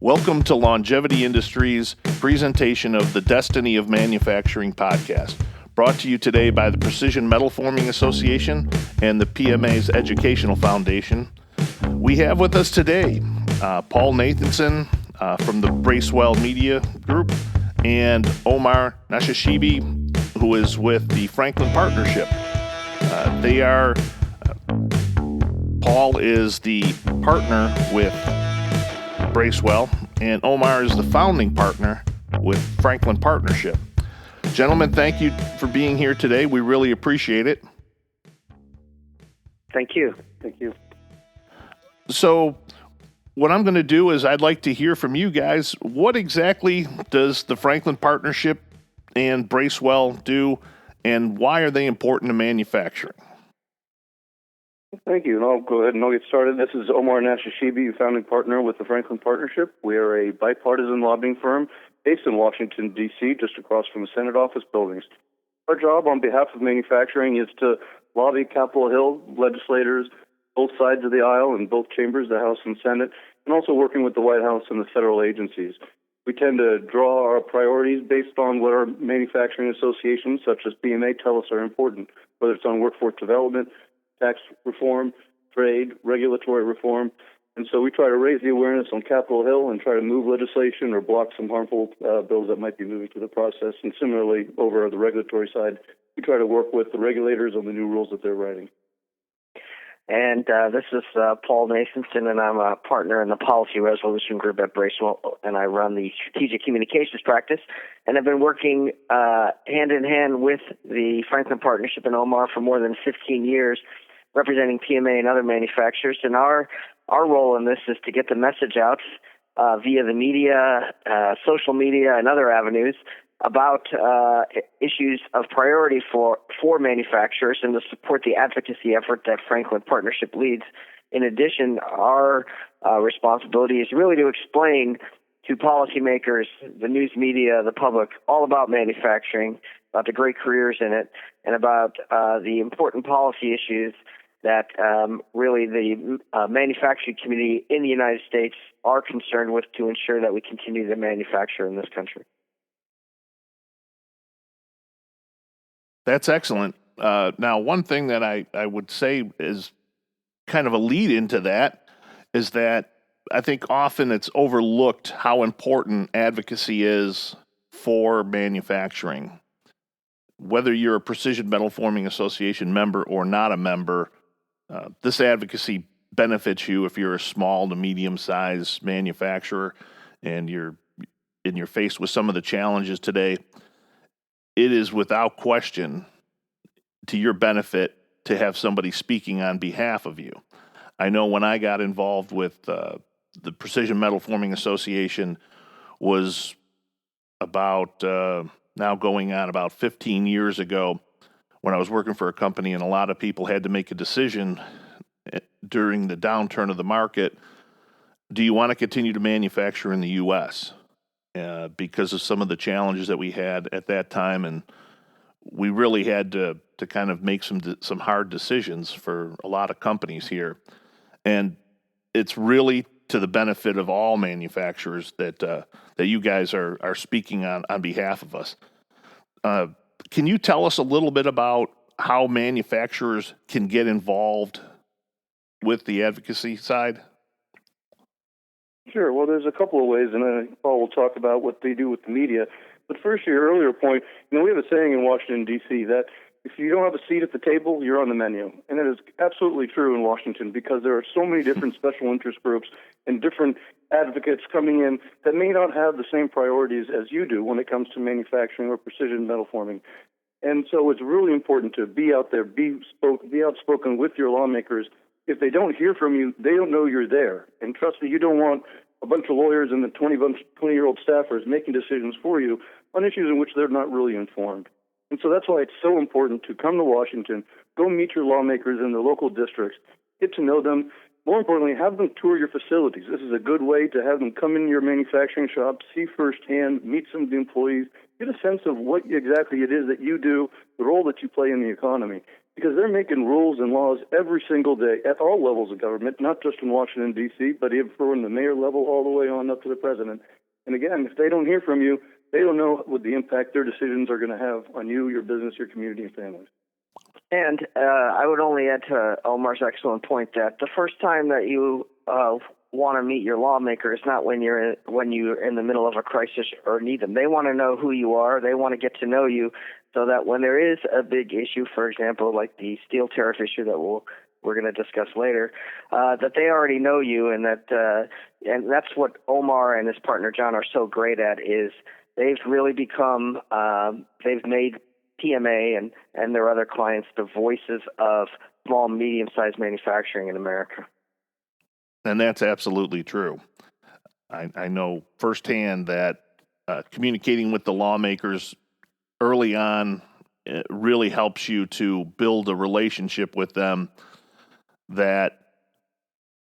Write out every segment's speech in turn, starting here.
Welcome to Longevity Industries' presentation of the Destiny of Manufacturing podcast, brought to you today by the Precision Metalforming Association and the PMAís Educational Foundation. We have with us today Paul Nathanson from the Bracewell Media Group and Omar Nashshibi, who is with the Franklin Partnership. Paul is the partner with Bracewell, and Omar is the founding partner with Franklin Partnership. Gentlemen, thank you for being here today. We really appreciate it. Thank you. Thank you. So what I'm going to do is I'd like to hear from you guys. What exactly does the Franklin Partnership and Bracewell do, and why are they important to manufacturing? Thank you, and I'll go ahead and I'll get started. This is Omar Nashshibi, founding partner with the Franklin Partnership. We are a bipartisan lobbying firm based in Washington, D.C., just across from the Senate office buildings. Our job on behalf of manufacturing is to lobby Capitol Hill legislators, both sides of the aisle in both chambers, the House and Senate, and also working with the White House and the federal agencies. We tend to draw our priorities based on what our manufacturing associations, such as PMA, tell us are important, whether it's on workforce development, tax reform, trade, regulatory reform. And so we try to raise the awareness on Capitol Hill and try to move legislation or block some harmful bills that might be moving through the process. And similarly, over the regulatory side, we try to work with the regulators on the new rules that they're writing. And this is Paul Nathanson, and I'm a partner in the Policy Resolution Group at Bracewell, and I run the Strategic Communications practice. And I've been working hand in hand with the Franklin Partnership and Omar for more than 15 years, representing PMA and other manufacturers. And our role in this is to get the message out via the media, social media, and other avenues about issues of priority for manufacturers and to support the advocacy effort that Franklin Partnership leads. In addition, our responsibility is really to explain to policymakers, the news media, the public, all about manufacturing, about the great careers in it, and about the important policy issues that really the manufacturing community in the United States are concerned with to ensure that we continue to manufacture in this country. That's excellent. Now, one thing that I would say is kind of a lead into that is that I think often it's overlooked how important advocacy is for manufacturing. Whether you're a Precision Metalforming Association member or not a member, this advocacy benefits you if you're a small to medium-sized manufacturer and you're faced with some of the challenges today. It is without question to your benefit to have somebody speaking on behalf of you. I know when I got involved with the Precision Metalforming Association was about now going on about 15 years ago when I was working for a company, and a lot of people had to make a decision during the downturn of the market. Do you want to continue to manufacture in the U.S.? Because of some of the challenges that we had at that time, and we really had to kind of make some hard decisions for a lot of companies here. And it's really to the benefit of all manufacturers that you guys are speaking on behalf of us. Can you tell us a little bit about how manufacturers can get involved with the advocacy side? Sure. Well, there's a couple of ways, and Paul will talk about what they do with the media. But first, your earlier point, we have a saying in Washington, D.C., that if you don't have a seat at the table, you're on the menu. And that is absolutely true in Washington because there are so many different special interest groups and different advocates coming in that may not have the same priorities as you do when it comes to manufacturing or precision metal forming. And so it's really important to be out there, be outspoken with your lawmakers. If they don't hear from you, they don't know you're there. And trust me, you don't want a bunch of lawyers and the 20-year-old staffers making decisions for you on issues in which they're not really informed. And so that's why it's so important to come to Washington, go meet your lawmakers in the local districts, get to know them. More importantly, have them tour your facilities. This is a good way to have them come into your manufacturing shop, see firsthand, meet some of the employees, get a sense of what exactly it is that you do, the role that you play in the economy. because they're making rules and laws every single day at all levels of government, not just in Washington, D.C., but even from the mayor level all the way on up to the president. And again, if they don't hear from you, they don't know what the impact their decisions are going to have on you, your business, your community, and families. And I would only add to Omar's excellent point that the first time that you want to meet your lawmaker is not when you're in the middle of a crisis or need them. They want to know who you are. They want to get to know you, so that when there is a big issue, for example, like the steel tariff issue that we're going to discuss later, that they already know you, and that's what Omar and his partner John are so great at. Is they've really become they've made PMA and their other clients the voices of small, medium-sized manufacturing in America. And that's absolutely true. I know firsthand that communicating with the lawmakers early on really helps you to build a relationship with them, that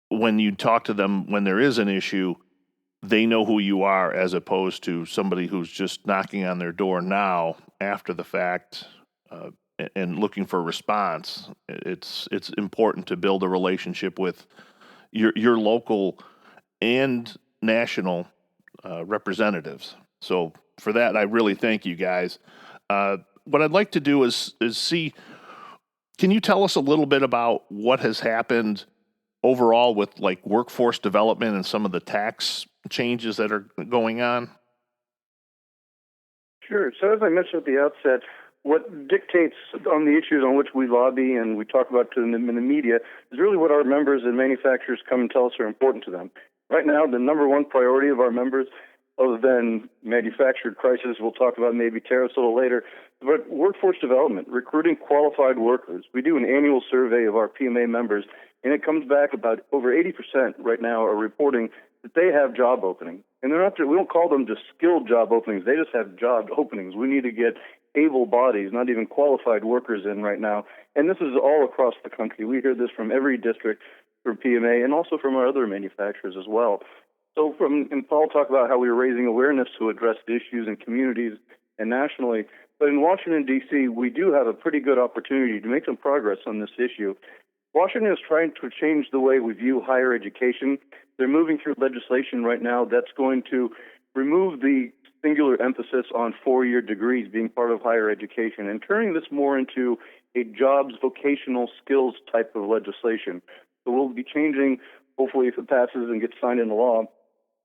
when you talk to them when there is an issue, they know who you are, as opposed to somebody who's just knocking on their door now after the fact and looking for a response. It's important to build a relationship with your local and national representatives. So for that, I really thank you guys. What I'd like to do is see, can you tell us a little bit about what has happened overall with like workforce development and some of the tax changes that are going on? Sure. So as I mentioned at the outset, what dictates on the issues on which we lobby and we talk about in the media is really what our members and manufacturers come and tell us are important to them. Right now, the number one priority of our members, other than manufactured crisis, we'll talk about maybe tariffs a little later, but workforce development, recruiting qualified workers. We do an annual survey of our PMA members, and it comes back about over 80% right now are reporting that they have job openings. And they're not, we don't call them just skilled job openings. They just have job openings. We need to get able bodies, not even qualified workers in right now. And this is all across the country. We hear this from every district for PMA and also from our other manufacturers as well. So and Paul talked about how we were raising awareness to address the issues in communities and nationally. But in Washington, D.C., we do have a pretty good opportunity to make some progress on this issue. Washington is trying to change the way we view higher education. They're moving through legislation right now that's going to remove the singular emphasis on four-year degrees being part of higher education and turning this more into a jobs, vocational skills type of legislation. So we'll be changing, hopefully if it passes and gets signed into law,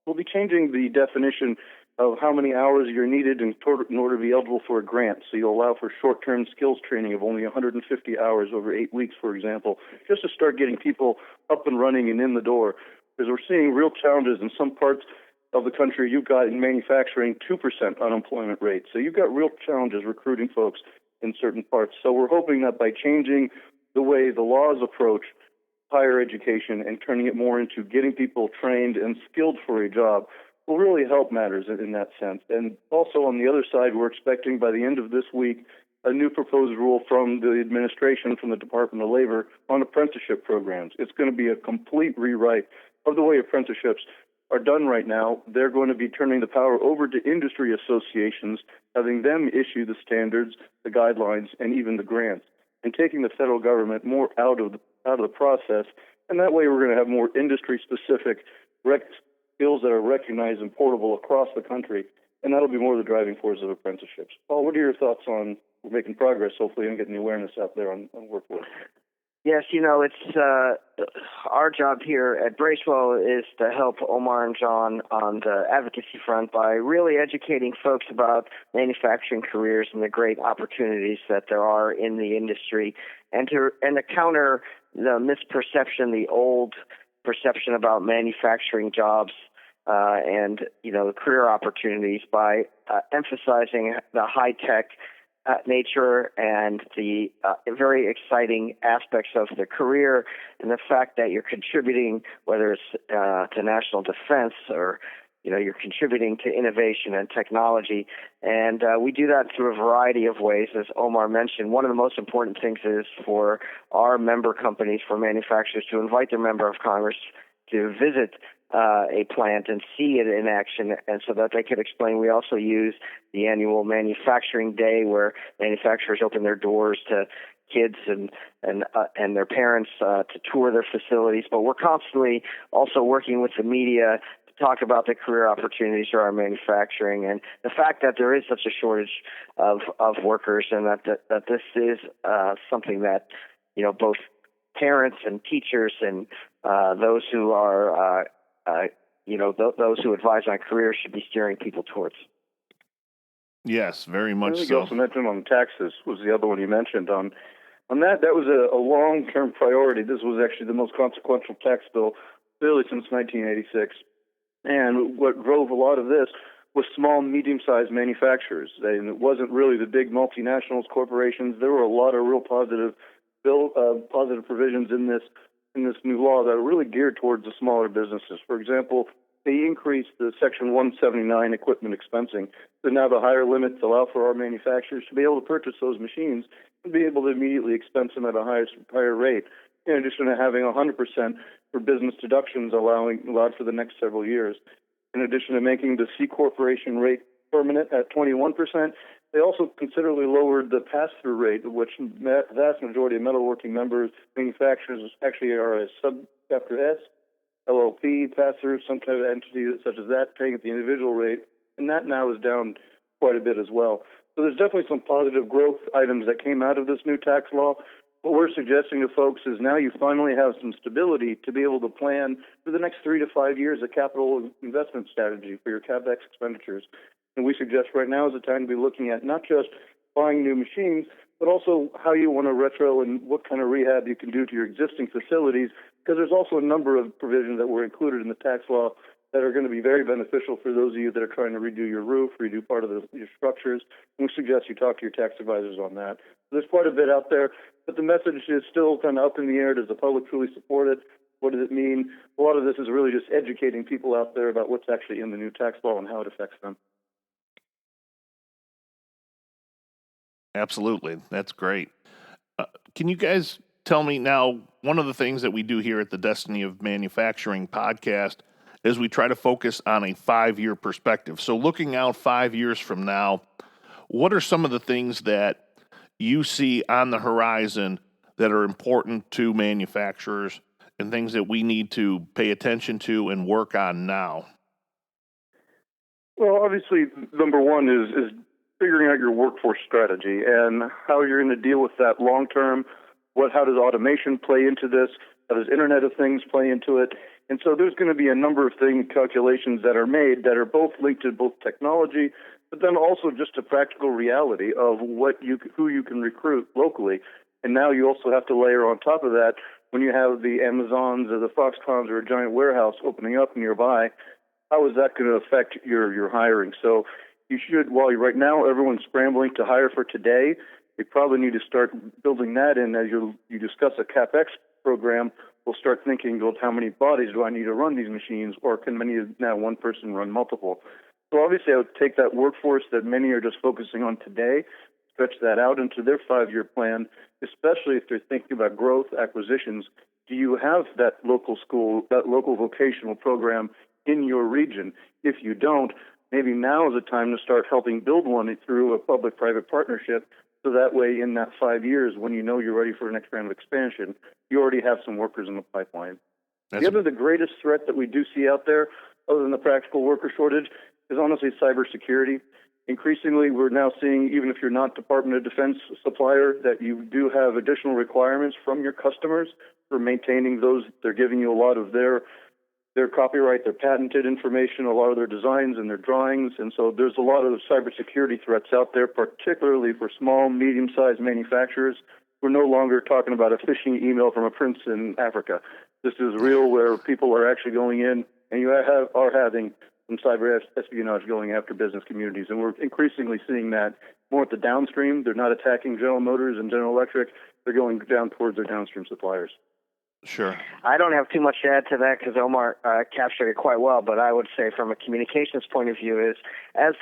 we'll be changing the definition of how many hours you're needed in order to be eligible for a grant. So you'll allow for short-term skills training of only 150 hours over 8 weeks, for example, just to start getting people up and running and in the door. Because we're seeing real challenges in some parts of the country. You've got in manufacturing 2% unemployment rate. So you've got real challenges recruiting folks in certain parts. So we're hoping that by changing the way the laws approach higher education and turning it more into getting people trained and skilled for a job will really help matters in that sense. And also on the other side, we're expecting by the end of this week a new proposed rule from the administration, from the Department of Labor, on apprenticeship programs. It's going to be a complete rewrite of the way apprenticeships are done right now. They're going to be turning the power over to industry associations, having them issue the standards, the guidelines, and even the grants, and taking the federal government more out of the process. And that way we're going to have more industry-specific skills that are recognized and portable across the country, and that'll be more the driving force of apprenticeships. Paul, what are your thoughts on making progress, hopefully, and getting the awareness out there on workforce? Yes, it's our job here at Bracewell is to help Omar and John on the advocacy front by really educating folks about manufacturing careers and the great opportunities that there are in the industry, and to counter the misperception, the old perception about manufacturing jobs and the career opportunities by emphasizing the high-tech nature and the very exciting aspects of the career, and the fact that you're contributing, whether it's to national defense or you're contributing to innovation and technology. And we do that through a variety of ways, as Omar mentioned. One of the most important things is for our member companies, for manufacturers, to invite their member of Congress to visit a plant and see it in action, and so that they could explain. We also use the annual manufacturing day where manufacturers open their doors to kids and their parents to tour their facilities. But we're constantly also working with the media to talk about the career opportunities for our manufacturing and the fact that there is such a shortage of workers, and that this is something that both parents and teachers and those who are those who advise on careers should be steering people towards. Yes, very much I think so. you also mentioned on taxes was the other one you mentioned. On that was a long-term priority. This was actually the most consequential tax bill really since 1986. And what drove a lot of this was small, medium-sized manufacturers. And it wasn't really the big multinationals, corporations. There were a lot of real positive provisions in this new law that are really geared towards the smaller businesses. For example, they increased the Section 179 equipment expensing to now have a higher limit to allow for our manufacturers to be able to purchase those machines and be able to immediately expense them at a higher rate, in addition to having 100% for business deductions allowed for the next several years. In addition to making the C Corporation rate permanent at 21%, they also considerably lowered the pass-through rate, which the vast majority of metalworking manufacturers actually are a Subchapter S, LLP, pass-through, some kind of entity such as that, paying at the individual rate, and that now is down quite a bit as well. So there's definitely some positive growth items that came out of this new tax law. What we're suggesting to folks is now you finally have some stability to be able to plan for the next 3 to 5 years a capital investment strategy for your CapEx expenditures. And we suggest right now is the time to be looking at not just buying new machines, but also how you want to retro and what kind of rehab you can do to your existing facilities, because there's also a number of provisions that were included in the tax law that are going to be very beneficial for those of you that are trying to redo your roof, redo part of your structures. And we suggest you talk to your tax advisors on that. There's quite a bit out there, but the message is still kind of up in the air. Does the public truly support it? What does it mean? A lot of this is really just educating people out there about what's actually in the new tax law and how it affects them. Absolutely. That's great. Can you guys tell me now, one of the things that we do here at the Destiny of Manufacturing podcast is we try to focus on a 5-year perspective. So looking out 5 years from now, what are some of the things that you see on the horizon that are important to manufacturers and things that we need to pay attention to and work on now? Well, obviously, number one is figuring out your workforce strategy and how you're going to deal with that long term. How does automation play into this? How does Internet of Things play into it? And so there's going to be a number of calculations that are made that are both linked to both technology, but then also just a practical reality of who you can recruit locally. And now you also have to layer on top of that when you have the Amazons or the Foxconns or a giant warehouse opening up nearby. How is that going to affect your hiring? So you should, right now everyone's scrambling to hire for today, you probably need to start building that in as you discuss a CapEx program. We'll start thinking, well, how many bodies do I need to run these machines, or can now one person run multiple? So obviously I would take that workforce that many are just focusing on today, stretch that out into their 5-year plan, especially if they're thinking about growth, acquisitions. Do you have that local school, that local vocational program in your region? If you don't, maybe now is the time to start helping build one through a public-private partnership, so that way in that 5 years, when you know you're ready for the next round of expansion, you already have some workers in the pipeline. The greatest threat that we do see out there, other than the practical worker shortage, is honestly cybersecurity. Increasingly, we're now seeing, even if you're not Department of Defense supplier, that you do have additional requirements from your customers for maintaining those. They're giving you a lot of their copyright, their patented information, a lot of their designs and their drawings. And so there's a lot of cybersecurity threats out there, particularly for small, medium-sized manufacturers. We're no longer talking about a phishing email from a prince in Africa. This is real, where people are actually going in, and you are having some cyber espionage going after business communities. And we're increasingly seeing that more at the downstream. They're not attacking General Motors and General Electric. They're going down towards their downstream suppliers. Sure. I don't have too much to add to that because Omar captured it quite well, but I would say from a communications point of view is as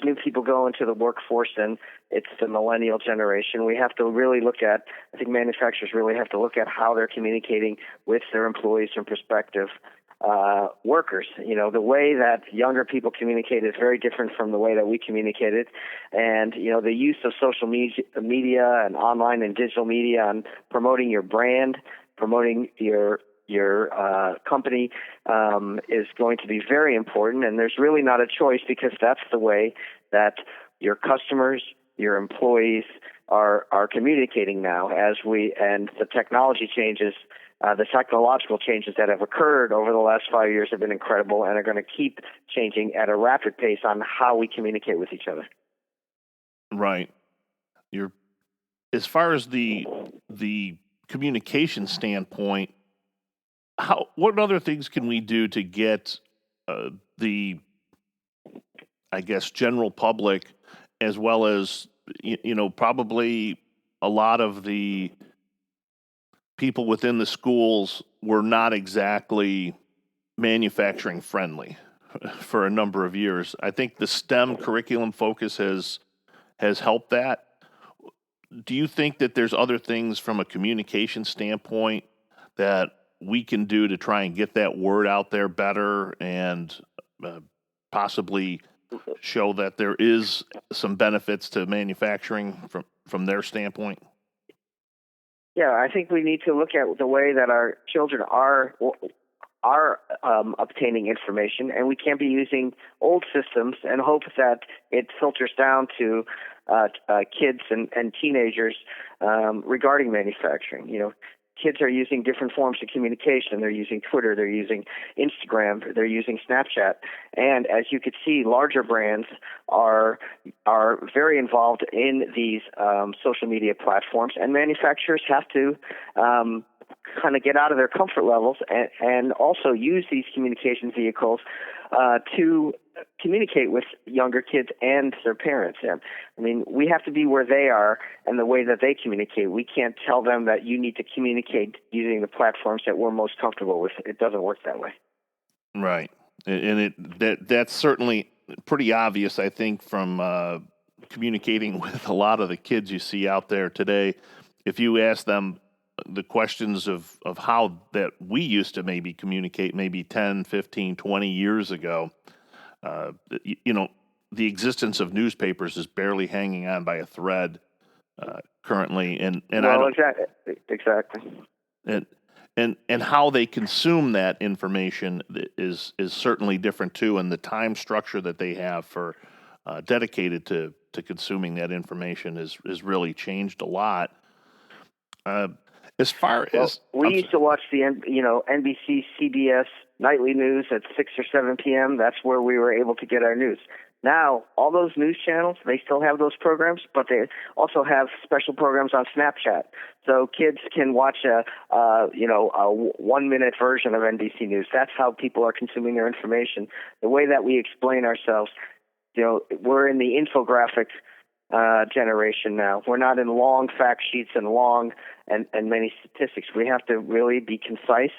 new people go into the workforce, and it's the millennial generation, we have to really I think manufacturers really have to look at how they're communicating with their employees from perspective workers. The way that younger people communicate is very different from the way that we communicated. And, the use of social media and online and digital media and promoting your brand, promoting your company is going to be very important. And there's really not a choice, because that's the way that your customers, your employees are communicating now and the technology changes. The technological changes that have occurred over the last 5 years have been incredible and are going to keep changing at a rapid pace on how we communicate with each other. Right. As far as the communication standpoint, what other things can we do to get the, I guess, general public, as well as probably a lot of the people within the schools were not exactly manufacturing friendly for a number of years. I think the STEM curriculum focus has helped that. Do you think that there's other things from a communication standpoint that we can do to try and get that word out there better and possibly show that there is some benefits to manufacturing from their standpoint? Yeah, I think we need to look at the way that our children are obtaining information, and we can't be using old systems and hope that it filters down to kids and teenagers regarding manufacturing. Kids are using different forms of communication. They're using Twitter, they're using Instagram, they're using Snapchat. And as you could see, larger brands are very involved in these social media platforms, and manufacturers have to kind of get out of their comfort levels and also use these communication vehicles to communicate with younger kids and their parents. And we have to be where they are and the way that they communicate. We can't tell them that you need to communicate using the platforms that we're most comfortable with. It doesn't work that way. Right. And that's certainly pretty obvious, I think, from communicating with a lot of the kids you see out there today. If you ask them the questions of how that we used to maybe communicate maybe 10, 15, 20 years ago, the existence of newspapers is barely hanging on by a thread currently. Exactly. And how they consume that information is certainly different too, and the time structure that they have for dedicated to consuming that information is really changed a lot. As far as we used to watch the NBC, CBS nightly news at 6 or 7 p.m. That's where we were able to get our news. Now, all those news channels, they still have those programs, but they also have special programs on Snapchat. So kids can watch a 1-minute version of NBC News. That's how people are consuming their information. The way that we explain ourselves, we're in the infographic generation now. We're not in long fact sheets and long and many statistics. We have to really be concise,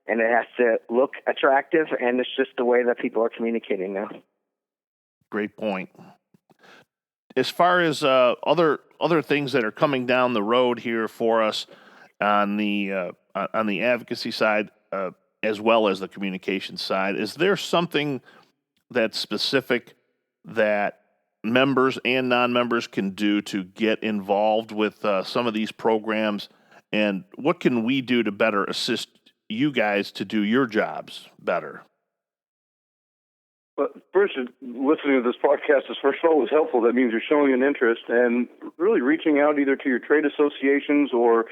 and it has to look attractive, and it's just the way that people are communicating now. Great point. As far as other things that are coming down the road here for us on the advocacy side, as well as the communication side, is there something that's specific that members and non-members can do to get involved with some of these programs, and what can we do to better assist you guys to do your jobs better? But first, listening to this podcast is first of all was helpful. That means you're showing an interest and really reaching out either to your trade associations or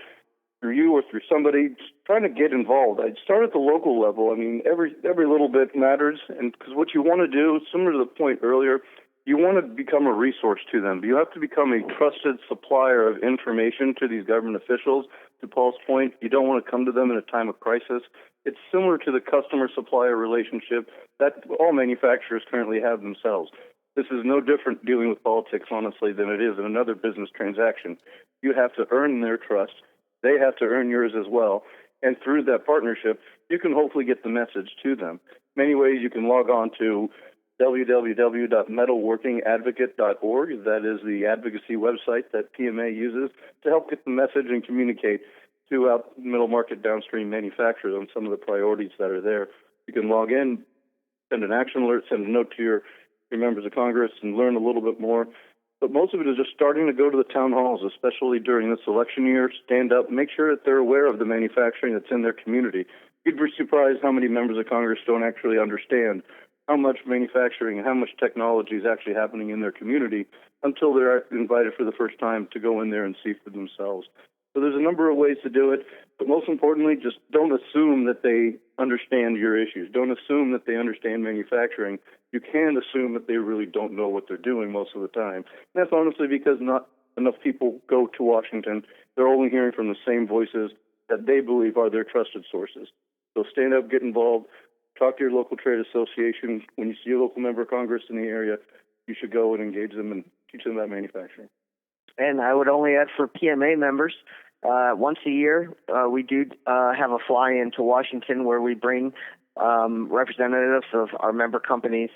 through you or through somebody, trying to get involved. I'd start at the local level. Every little bit matters, and because what you want to do, similar to the point earlier, you want to become a resource to them. You have to become a trusted supplier of information to these government officials. To Paul's point, you don't want to come to them in a time of crisis. It's similar to the customer-supplier relationship that all manufacturers currently have themselves. This is no different dealing with politics, honestly, than it is in another business transaction. You have to earn their trust. They have to earn yours as well. And through that partnership, you can hopefully get the message to them. Many ways you can log on to www.metalworkingadvocate.org. That is the advocacy website that PMA uses to help get the message and communicate to middle market downstream manufacturers on some of the priorities that are there. You can log in, send an action alert, send a note to your members of Congress, and learn a little bit more. But most of it is just starting to go to the town halls, especially during this election year, stand up, make sure that they're aware of the manufacturing that's in their community. You'd be surprised how many members of Congress don't actually understand how much manufacturing and how much technology is actually happening in their community until they're invited for the first time to go in there and see for themselves. So there's a number of ways to do it, but most importantly, just don't assume that they understand your issues. Don't assume that they understand manufacturing. You can assume that they really don't know what they're doing most of the time. And that's honestly because not enough people go to Washington. They're only hearing from the same voices that they believe are their trusted sources. So stand up, get involved, talk to your local trade association. When you see a local member of Congress in the area, you should go and engage them and teach them about manufacturing. And I would only add for PMA members, once a year, we do have a fly-in to Washington where we bring representatives of our member companies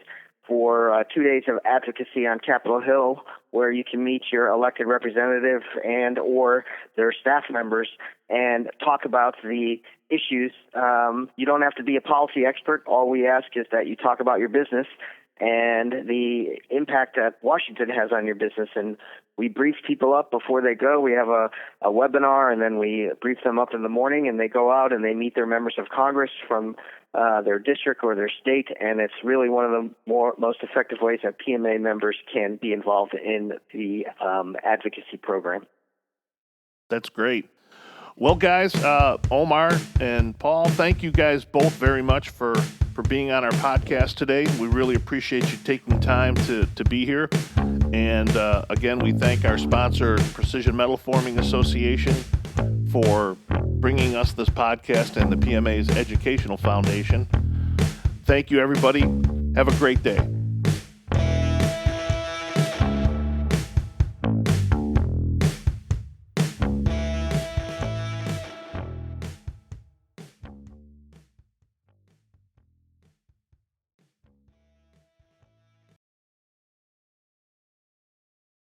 for 2 days of advocacy on Capitol Hill, where you can meet your elected representative and or their staff members and talk about the issues. You don't have to be a policy expert. All we ask is that you talk about your business and the impact that Washington has on your business. And we brief people up before they go. We have a webinar, and then we brief them up in the morning, and they go out and they meet their members of Congress from their district or their state, and it's really one of the most effective ways that PMA members can be involved in the advocacy program. That's great. Well, guys, Omar and Paul, thank you guys both very much for being on our podcast today. We really appreciate you taking time to be here. And again, we thank our sponsor, Precision Metalforming Association, for bringing us this podcast and the PMA's Educational Foundation. Thank you, everybody. Have a great day.